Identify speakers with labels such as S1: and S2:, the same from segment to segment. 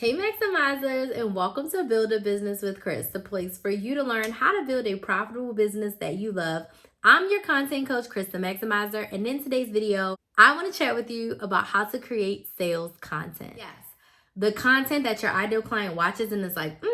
S1: Hey Maximizers, and welcome to Build a Business with Chris, the place for you to learn how to build a profitable business that you love. I'm your content coach, Chris the Maximizer, and in today's video, I want to chat with you about how to create sales content. Yes, the content that your ideal client watches and is like,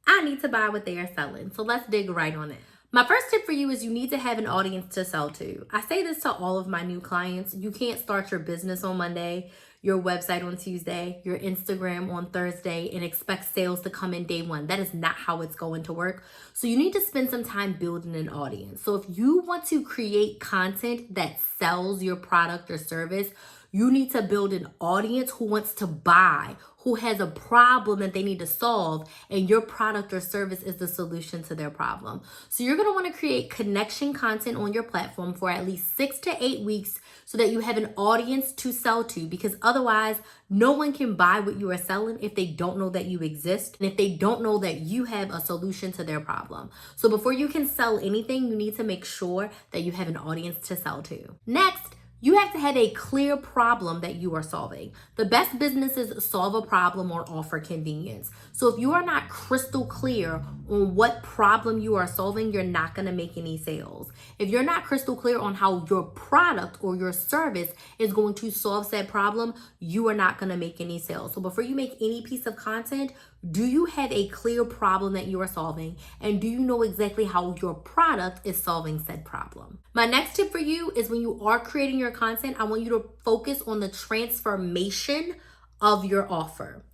S1: I need to buy what they are selling. So let's dig right on it. My first tip for you is you need to have an audience to sell to. I say this to all of my new clients. You can't start your business on Monday, your website on Tuesday, your Instagram on Thursday, and expect sales to come in day one. That is not how it's going to work. So you need to spend some time building an audience. So if you want to create content that sells your product or service, you need to build an audience who wants to buy, who has a problem that they need to solve, and your product or service is the solution to their problem. So you're gonna wanna create connection content on your platform for at least 6 to 8 weeks so that you have an audience to sell to, because otherwise, no one can buy what you are selling if they don't know that you exist and if they don't know that you have a solution to their problem. So before you can sell anything, you need to make sure that you have an audience to sell to. Next, you have to have a clear problem that you are solving. The best businesses solve a problem or offer convenience. So if you are not crystal clear on what problem you are solving, you're not gonna make any sales. If you're not crystal clear on how your product or your service is going to solve said problem, you are not gonna make any sales. So before you make any piece of content, do you have a clear problem that you are solving? And do you know exactly how your product is solving said problem? My next tip for you is when you are creating your content, I want you to focus on the transformation of your offer.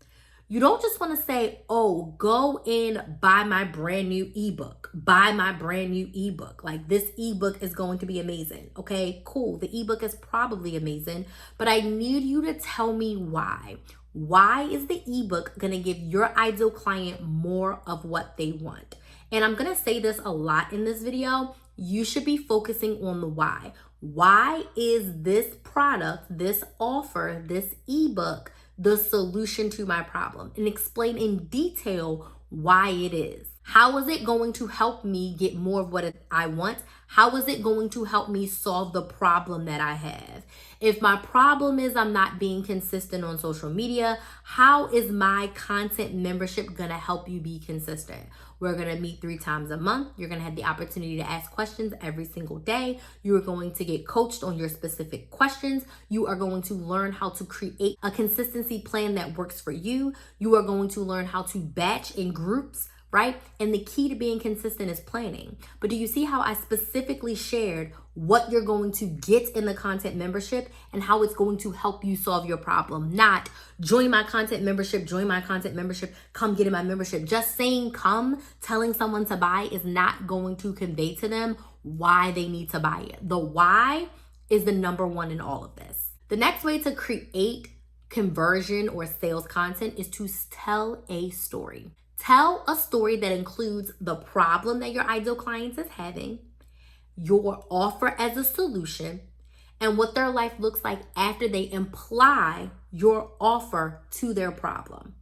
S1: You don't just want to say, oh, go and buy my brand new ebook. Buy my brand new ebook. Like, this ebook is going to be amazing. Okay, cool. The ebook is probably amazing, but I need you to tell me why. Why is the ebook going to give your ideal client more of what they want? And I'm going to say this a lot in this video. You should be focusing on the why. Why is this product, this offer, this ebook the solution to my problem? And explain in detail why it is. How is it going to help me get more of what I want? How is it going to help me solve the problem that I have? If my problem is I'm not being consistent on social media, how is my content membership going to help you be consistent? We're going to meet 3 times a month. You're going to have the opportunity to ask questions every single day. You are going to get coached on your specific questions. You are going to learn how to create a consistency plan that works for you. You are going to learn how to batch in groups, right? And the key to being consistent is planning. But do you see how I specifically shared what you're going to get in the content membership and how it's going to help you solve your problem? Not join my content membership, come get in my membership. Just saying come, telling someone to buy is not going to convey to them why they need to buy it. The why is the number one in all of this. The next way to create conversion or sales content is to tell a story. Tell a story that includes the problem that your ideal client is having, your offer as a solution, and what their life looks like after they apply your offer to their problem.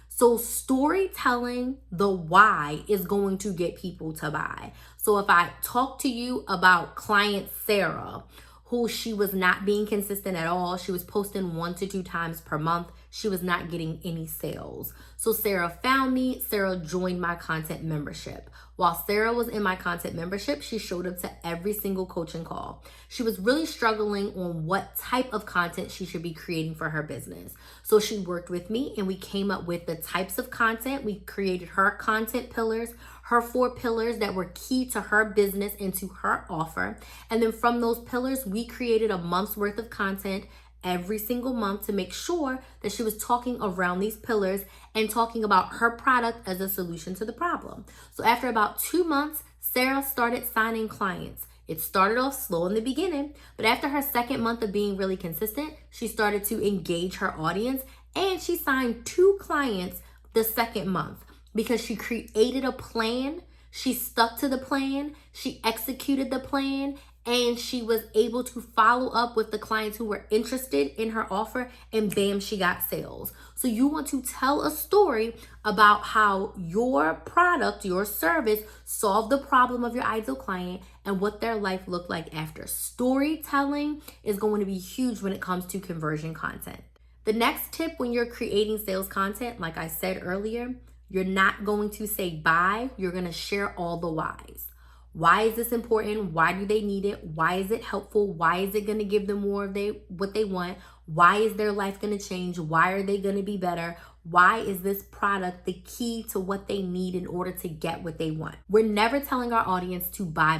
S1: So storytelling, the why, is going to get people to buy. So if I talk to you about client Sarah, who she was not being consistent at all. She was posting 1 to 2 times per month. She was not getting any sales. So Sarah found me. Sarah joined my content membership. While Sarah was in my content membership, she showed up to every single coaching call. She was really struggling on what type of content she should be creating for her business. So she worked with me and we came up with the types of content. We created her content pillars, her 4 pillars that were key to her business and to her offer. And then from those pillars, we created a month's worth of content every single month to make sure that she was talking around these pillars and talking about her product as a solution to the problem. So after about 2 months, Sarah started signing clients. It started off slow in the beginning, but after her 2nd month of being really consistent, she started to engage her audience and she signed 2 clients the 2nd month. Because she created a plan, she stuck to the plan, she executed the plan, and she was able to follow up with the clients who were interested in her offer, and bam, she got sales. So you want to tell a story about how your product, your service, solved the problem of your ideal client and what their life looked like after. Storytelling is going to be huge when it comes to conversion content. The next tip when you're creating sales content, like I said earlier, you're not going to say bye, you're going to share all the whys. Why is this important? Why do they need it? Why is it helpful? Why is it going to give them more of what they want? Why is their life going to change? Why are they going to be better? Why is this product the key to what they need in order to get what they want? We're never telling our audience to buy.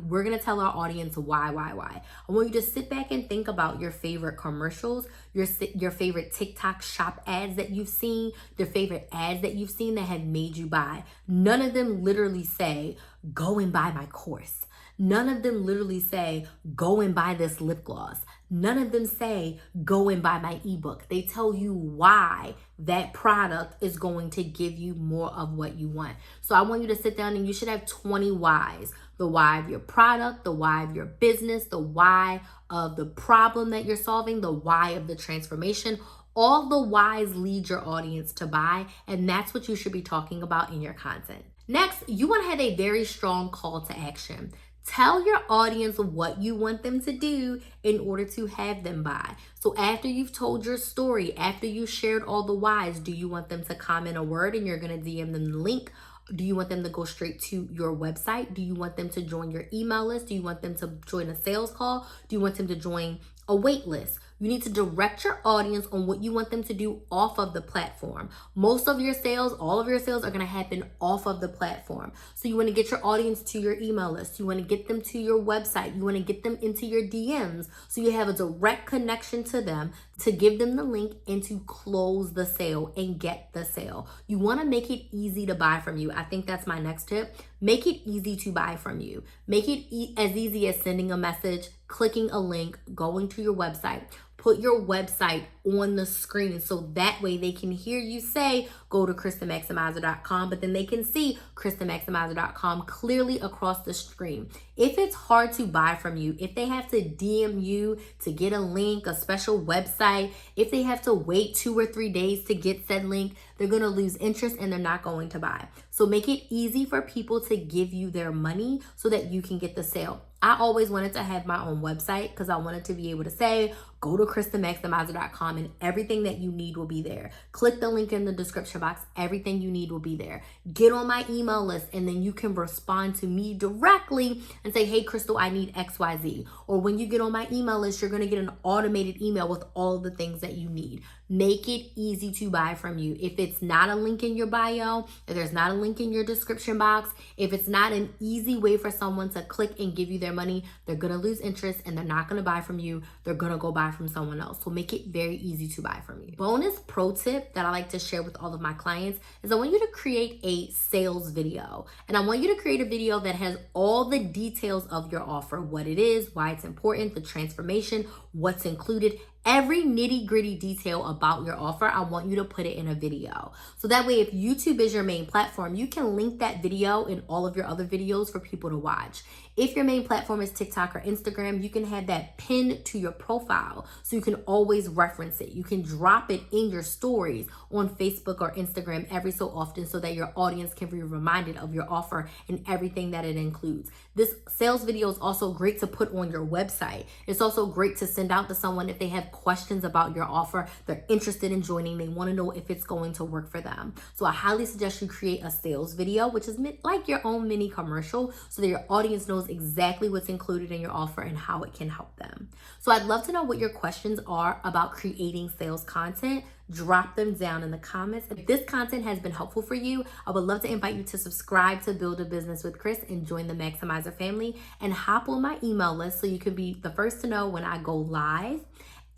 S1: We're going to tell our audience why. I want you to sit back and think about your favorite commercials, your favorite TikTok shop ads that you've seen, your favorite ads that you've seen that have made you buy. None of them literally say, go and buy my course. None of them literally say, go and buy this lip gloss. None of them say, go and buy my ebook. They tell you why that product is going to give you more of what you want. So I want you to sit down and you should have 20 whys. The why of your product, the why of your business, the why of the problem that you're solving, the why of the transformation. All the whys lead your audience to buy, and that's what you should be talking about in your content. Next, you want to have a very strong call to action. Tell your audience what you want them to do in order to have them buy. So after you've told your story, after you shared all the whys, do you want them to comment a word and you're going to DM them the link? Do you want them to go straight to your website? Do you want them to join your email list? Do you want them to join a sales call? Do you want them to join a wait list? You need to direct your audience on what you want them to do off of the platform. Most of your sales, all of your sales are going to happen off of the platform. So you want to get your audience to your email list. You want to get them to your website. You want to get them into your DMs so you have a direct connection to them to give them the link and to close the sale and get the sale. You want to make it easy to buy from you. I think that's my next tip. Make it easy to buy from you. Make it as easy as sending a message, clicking a link, going to your website. Put your website on the screen so that way they can hear you say, go to KristaMaximizer.com, but then they can see KristaMaximizer.com clearly across the screen. If it's hard to buy from you, if they have to DM you to get a link, a special website, if they have to wait 2 or 3 days to get said link, they're going to lose interest and they're not going to buy. So make it easy for people to give you their money so that you can get the sale. I always wanted to have my own website because I wanted to be able to say, go to KristaMaximizer.com and everything that you need will be there. Click the link in the description box. Everything you need will be there. Get on my email list and then you can respond to me directly and say, hey, Crystal, I need XYZ. Or when you get on my email list, you're going to get an automated email with all the things that you need. Make it easy to buy from you. If it's not a link in your bio, if there's not a link in your description box, if it's not an easy way for someone to click and give you their money, they're going to lose interest and they're not going to buy from you. They're going to go buy from someone else. So make it very easy to buy from you. Bonus pro tip that I like to share with all of my clients is I want you to create a sales video. And I want you to create a video that has all the details of your offer, what it is, why it's important, the transformation, what's included. Every nitty-gritty detail about your offer, I want you to put it in a video. So that way, if YouTube is your main platform, you can link that video in all of your other videos for people to watch. If your main platform is TikTok or Instagram, you can have that pinned to your profile so you can always reference it. You can drop it in your stories on Facebook or Instagram every so often so that your audience can be reminded of your offer and everything that it includes. This sales video is also great to put on your website. It's also great to send out to someone if they have questions about your offer, they're interested in joining, they want to know if it's going to work for them. So I highly suggest you create a sales video, which is like your own mini commercial, so that your audience knows exactly what's included in your offer and how it can help them. So I'd love to know what your questions are about creating sales content. Drop them down in the comments. If this content has been helpful for you, I would love to invite you to subscribe to Build a Business with Chris and join the Maximizer family and hop on my email list so you can be the first to know when I go live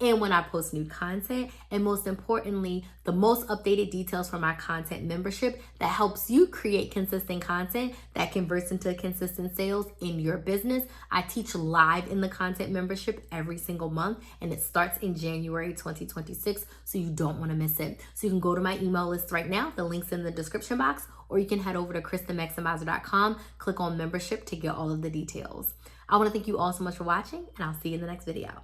S1: and when I post new content, and most importantly, the most updated details for my content membership that helps you create consistent content that converts into consistent sales in your business. I teach live in the content membership every single month, and it starts in January 2026, so you don't want to miss it. So you can go to my email list right now, the link's in the description box, or you can head over to KristaMaximizer.com, click on membership to get all of the details. I want to thank you all so much for watching, and I'll see you in the next video.